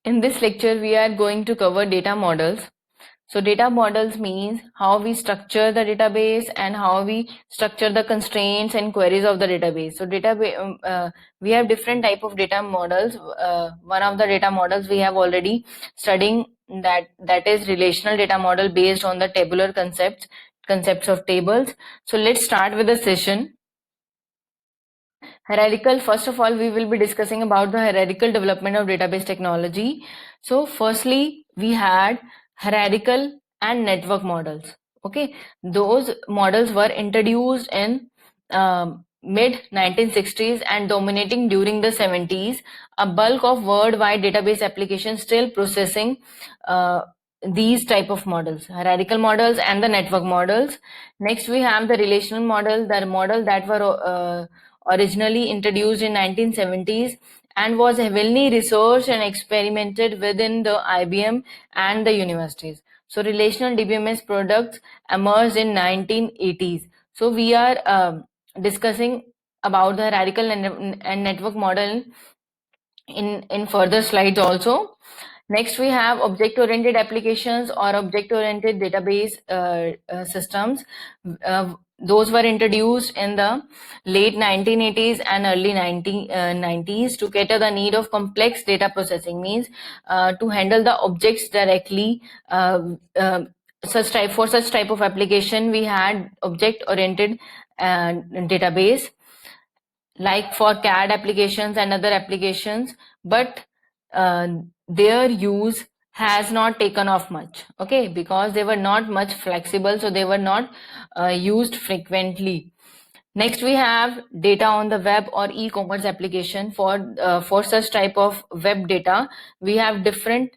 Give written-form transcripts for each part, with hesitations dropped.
In this lecture, we are going to cover data models. So data models means how we structure the database and how we structure the constraints and queries of the database. So we have different type of data models. One of the data models we have already studying, that is relational data model based on the tabular concepts of tables. So let's start with the session. Hierarchical, first of all, we will be discussing about the hierarchical development of database technology. So firstly, we had hierarchical and network models. Okay, those models were introduced in mid 1960s and dominating during the 70s. A bulk of worldwide database applications still processing these type of models, hierarchical models and the network models. Next, we have the relational model, the model that were originally introduced in 1970s and was heavily researched and experimented within the IBM and the universities. So relational DBMS products emerged in 1980s. So we are discussing about the hierarchical and network model in further slides also. Next, we have object-oriented applications or object-oriented database systems. Those were introduced in the late 1980s and early 90s to cater the need of complex data processing, means to handle the objects directly. For such type of application, we had object-oriented database, like for CAD applications and other applications, but their use has not taken off much, okay, because they were not much flexible, so they were not used frequently. Next, we have data on the web or e-commerce application. For such type of web data, we have different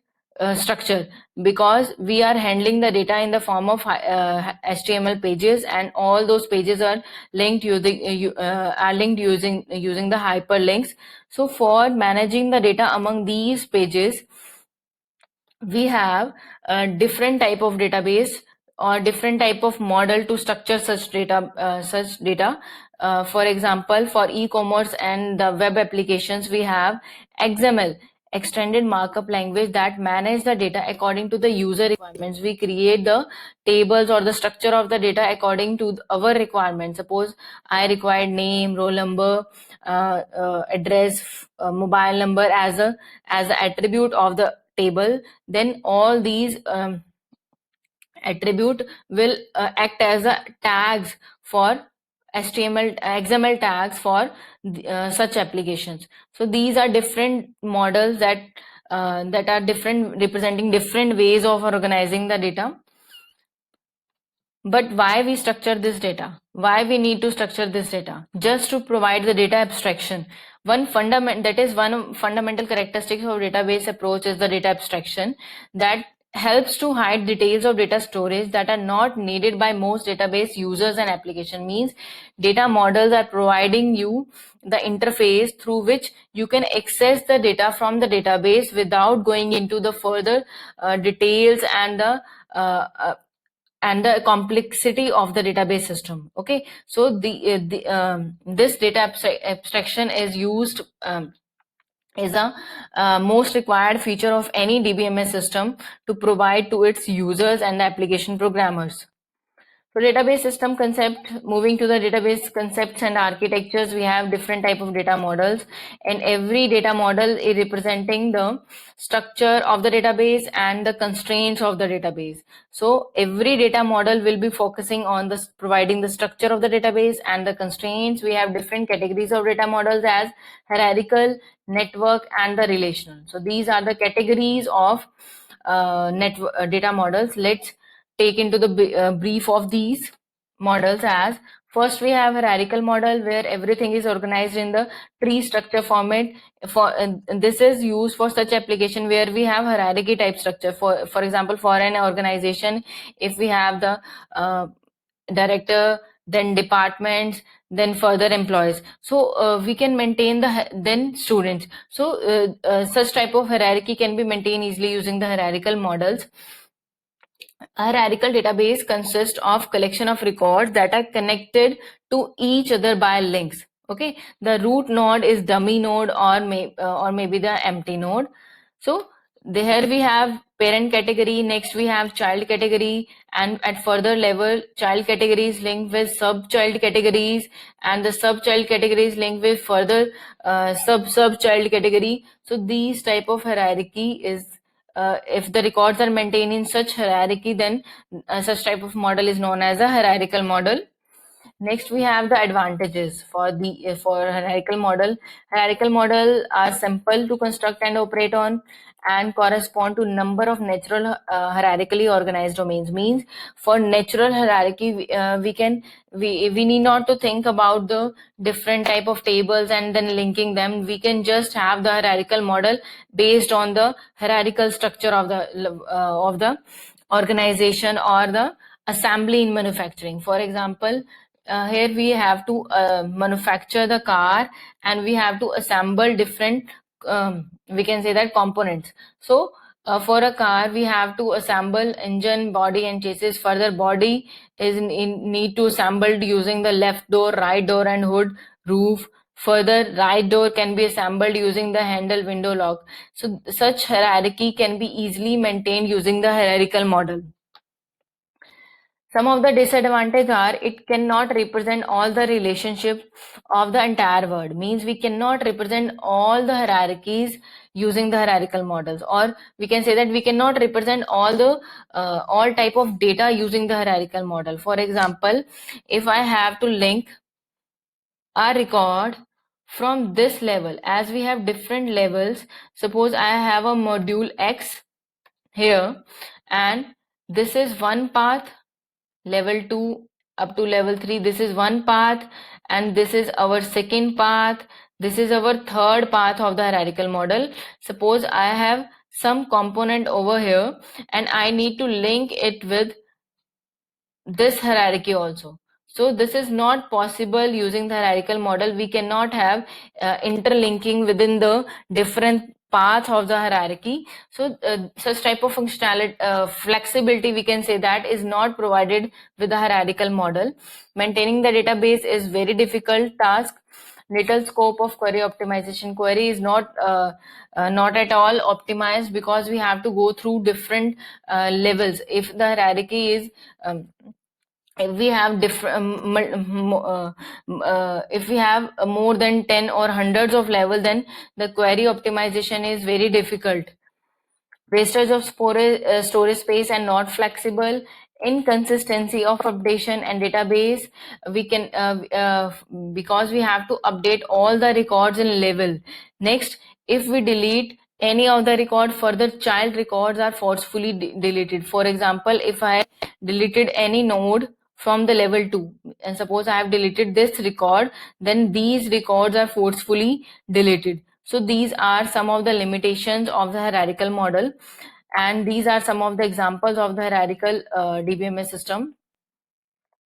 structure, because we are handling the data in the form of HTML pages, and all those pages are linked using the hyperlinks. So for managing the data among these pages, we have a different type of database or different type of model to structure such data. For example, for e-commerce and the web applications, we have XML, extended markup language, that manage the data according to the user requirements. We create the tables or the structure of the data according to our requirements. Suppose I require name, roll number, address, mobile number as a attribute of the table, then all these attribute will act as a tags for XML tags for such applications. So these are different models that are different, representing different ways of organizing the data. But why we structure this data? Why we need to structure this data? Just to provide the data abstraction. One fundamental characteristic of database approach is the data abstraction, that helps to hide details of data storage that are not needed by most database users and application. Means data models are providing you the interface through which you can access the data from the database without going into the further details and the complexity of the database system. Okay, so this data abstraction is used is a most required feature of any DBMS system to provide to its users and the application programmers. So database system concept, moving to the database concepts and architectures, we have different type of data models, and every data model is representing the structure of the database and the constraints of the database. So every data model will be focusing on the providing the structure of the database and the constraints. We have different categories of data models as hierarchical, network, and the relational. So these are the categories of data models. Let's take into the brief of these models. As first, we have hierarchical model, where everything is organized in the tree structure format. This is used for such application where we have hierarchy type structure. For example, for an organization, if we have the director, then departments, then further employees, so we can maintain then students. So such type of hierarchy can be maintained easily using the hierarchical models. A hierarchical database consists of collection of records that are connected to each other by links. Okay, the root node is dummy node, or maybe the empty node. So Here we have parent category, next we have child category, and at further level, child category is linked with sub-child categories, and the sub-child category is linked with further sub-child category. So these type of hierarchy is, if the records are maintained in such hierarchy, then such type of model is known as a hierarchical model. Next, we have the advantages for the for hierarchical model. Hierarchical model are simple to construct and operate on, and correspond to number of natural hierarchically organized domains. Means for natural hierarchy, we need not to think about the different type of tables and then linking them. We can just have the hierarchical model based on the hierarchical structure of the organization or the assembly in manufacturing. For example, here we have to manufacture the car, and we have to assemble different, we can say that, components. So for a car, we have to assemble engine, body, and chassis. Further, body is need to assembled using the left door, right door, and hood, roof. Further, right door can be assembled using the handle, window, lock. So such hierarchy can be easily maintained using the hierarchical model. Some of the disadvantages are it cannot represent all the relationship of the entire world. Means we cannot represent all the hierarchies using the hierarchical models, or we can say that we cannot represent all type of data using the hierarchical model. For example, if I have to link a record from this level, as we have different levels, suppose I have a module X here, and this is one path, level 2 up to level 3, this is one path, and this is our second path, this is our third path of the hierarchical model. Suppose I have some component over here, and I need to link it with this hierarchy also. So this is not possible using the hierarchical model. We cannot have interlinking within the different path of the hierarchy. So such type of functionality, flexibility, we can say, that is not provided with the hierarchical model. Maintaining the database is very difficult task. Little scope of query optimization. Query is not at all optimized, because we have to go through different levels. If the hierarchy is if we have different if we have more than 10 or hundreds of levels, then the query optimization is very difficult. Wastage of storage space and not flexible. Inconsistency of updation and database. We can because we have to update all the records in level. Next, if we delete any of the record, further child records are forcefully deleted. For example, if I deleted any node from the level 2, and suppose I have deleted this record, then these records are forcefully deleted. So these are some of the limitations of the hierarchical model, and these are some of the examples of the hierarchical DBMS system.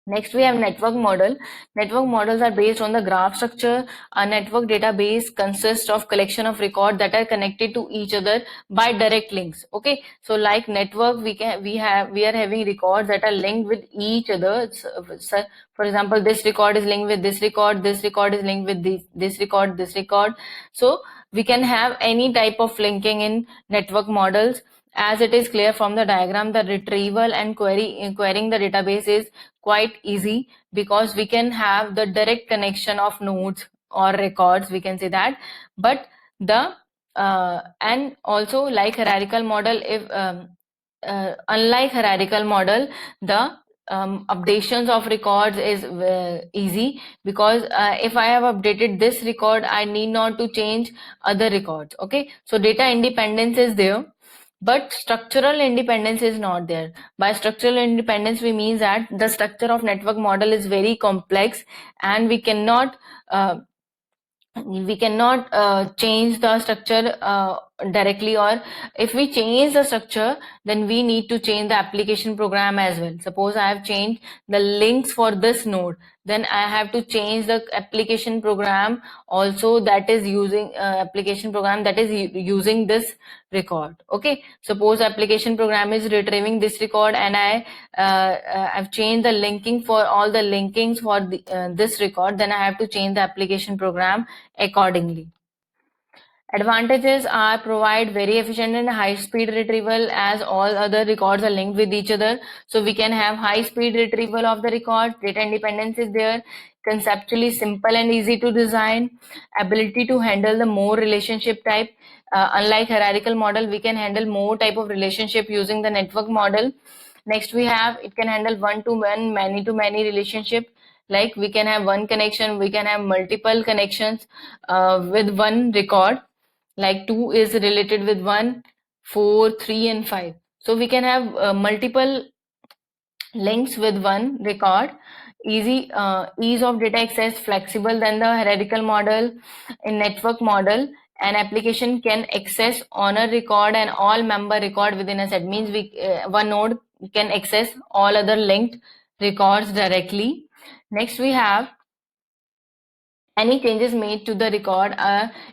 Next, we have network model. Network models are based on the graph structure. A network database consists of collection of records that are connected to each other by direct links. Okay, so like network, we are having records that are linked with each other. So, for example, this record is linked with this record. This record is linked with this record. This record. So we can have any type of linking in network models. As it is clear from the diagram, the retrieval and querying the database is quite easy, because we can have the direct connection of nodes or records, we can say that. But the and also, like hierarchical model, if unlike hierarchical model, the updations of records is easy, because if I have updated this record, I need not to change other records. Okay, so data independence is there, but structural independence is not there. By structural independence, we mean that the structure of network model is very complex, and we cannot change the structure directly, or if we change the structure, then we need to change the application program as well. Suppose I have changed the links for this node, then I have to change the application program also, that is using using this record. Okay, suppose application program is retrieving this record, and I've changed the linking for all the linkings for this record, then I have to change the application program accordingly. Advantages are provide very efficient and high speed retrieval, as all other records are linked with each other. So we can have high speed retrieval of the record, data independence is there, conceptually simple and easy to design, ability to handle the more relationship type. Unlike hierarchical model, we can handle more type of relationship using the network model. Next we have, it can handle one to one, many to many relationship. Like we can have one connection, we can have multiple connections with one record. Like 2 is related with 1, 4, 3 and 5. So we can have multiple links with one record. Ease of data access, flexible than the hierarchical model. In network model, an application can access on a record and all member record within a set. Means we one node can access all other linked records directly. Next we have, any changes made to the record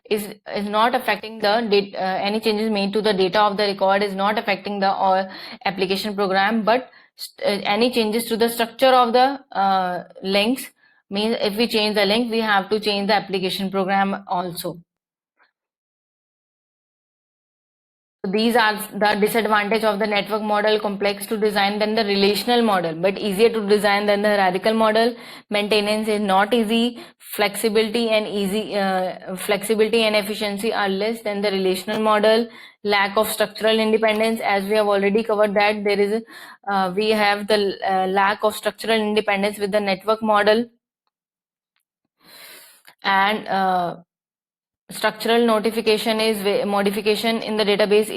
is not affecting the any changes made to the data of the record is not affecting the application program, but any changes to the structure of the links, means if we change the link, we have to change the application program also. These are the disadvantage of the network model, complex to design than the relational model, but easier to design than the hierarchical model. Maintenance is not easy. Flexibility and efficiency are less than the relational model. Lack of structural independence, as we have already covered that there is we have the lack of structural independence with the network model. And structural modification in the database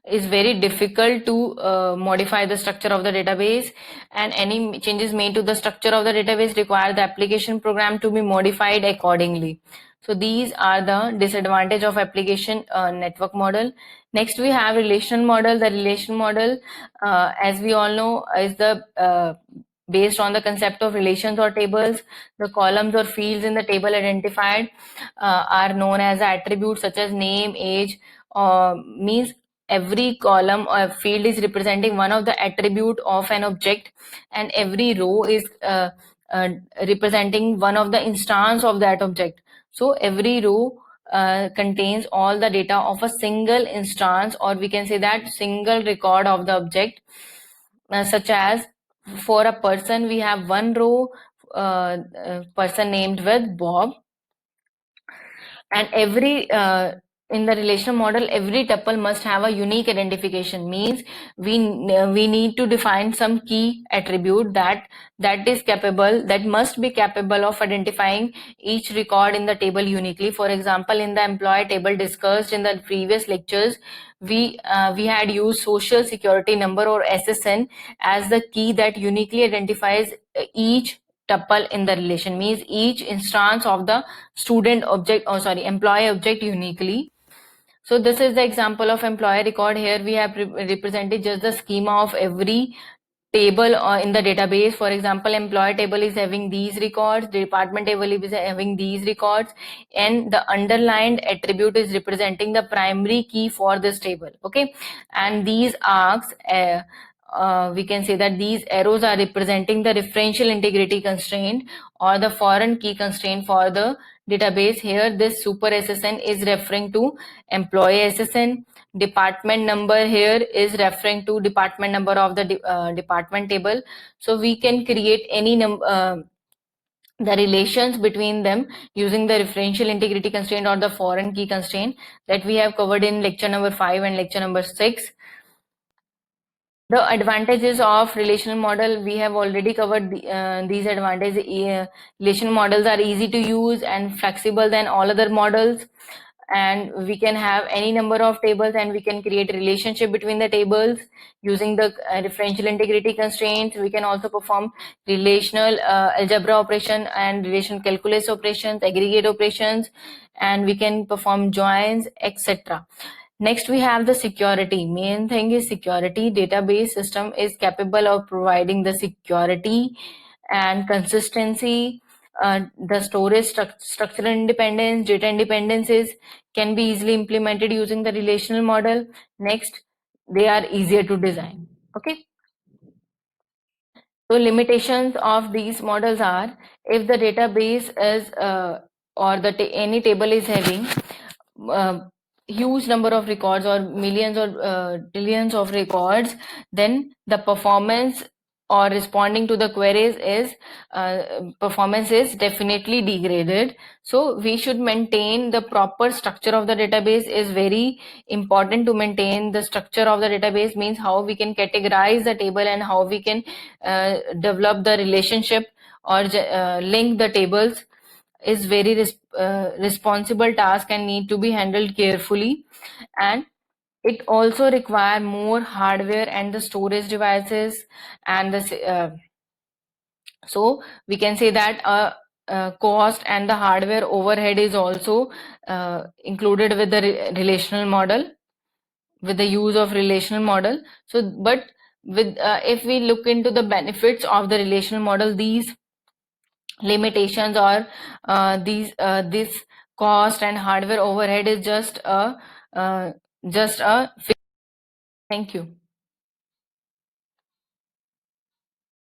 is very difficult to modify the structure of the database, and any changes made to the structure of the database require the application program to be modified accordingly. So these are the disadvantage of application network model. Next we have relational model. The relational model, as we all know, is the based on the concept of relations or tables. The columns or fields in the table identified are known as attributes such as name, age, means every column or field is representing one of the attribute of an object, and every row is representing one of the instance of that object. So every row contains all the data of a single instance, or we can say that single record of the object. Such as, for a person, we have one row, person named with Bob, and every in the relational model, every tuple must have a unique identification. Means we need to define some key attribute that must be capable of identifying each record in the table uniquely. For example, in the employee table discussed in the previous lectures, we had used social security number, or SSN, as the key that uniquely identifies each tuple in the relation. Means each instance of the employee object uniquely. So this is the example of employee record. Here we have represented just the schema of every table in the database. For example, employee table is having these records, the department table is having these records, and the underlined attribute is representing the primary key for this table. Okay, and these arcs, we can say that these arrows are representing the referential integrity constraint or the foreign key constraint for the database. Here this super SSN is referring to employee SSN. Department number here is referring to department number of the department table. So we can create any number, the relations between them using the referential integrity constraint or the foreign key constraint that we have covered in lecture number 5 and lecture number 6. The advantages of relational model, we have already covered these advantages. Relational models are easy to use and flexible than all other models, and we can have any number of tables, and we can create a relationship between the tables using the referential integrity constraints. We can also perform relational algebra operation and relational calculus operations, aggregate operations, and we can perform joins, etc. Next, we have the security. Main thing is security. Database system is capable of providing the security and consistency. The storage structural independence, data independences can be easily implemented using the relational model. Next, they are easier to design. Okay. So limitations of these models are, if the database is or any table is having huge number of records or millions or billions of records, then the performance or responding to the queries is performance is definitely degraded. So we should maintain the proper structure of the database. Is very important to maintain the structure of the database, means how we can categorize the table and how we can develop the relationship or link the tables is very responsible task and need to be handled carefully. And it also require more hardware and the storage devices and so we can say that cost and the hardware overhead is also included with the relational model, with the use of relational model. So but with if we look into the benefits of the relational model, these limitations or this cost and hardware overhead is just a thank you.